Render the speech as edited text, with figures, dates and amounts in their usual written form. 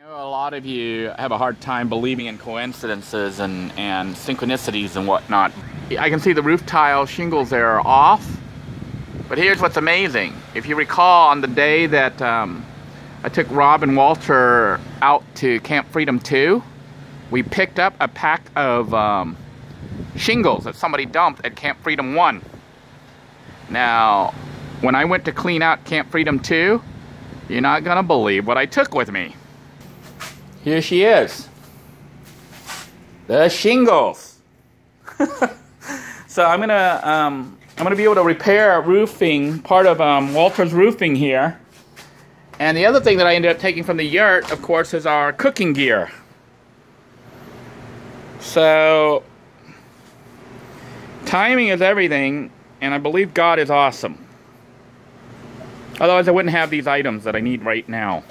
I know a lot of you have a hard time believing in coincidences and synchronicities and whatnot. I can see the roof tile shingles there are off, but here's what's amazing. If you recall, on the day that I took Rob and Walter out to Camp Freedom 2, we picked up a pack of shingles that somebody dumped at Camp Freedom 1. Now, when I went to clean out Camp Freedom 2, you're not gonna believe what I took with me. Here she is. The shingles. So I'm gonna be able to repair roofing, part of Walter's roofing here. And the other thing that I ended up taking from the yurt, of course, is our cooking gear. So timing is everything, and I believe God is awesome. Otherwise I wouldn't have these items that I need right now.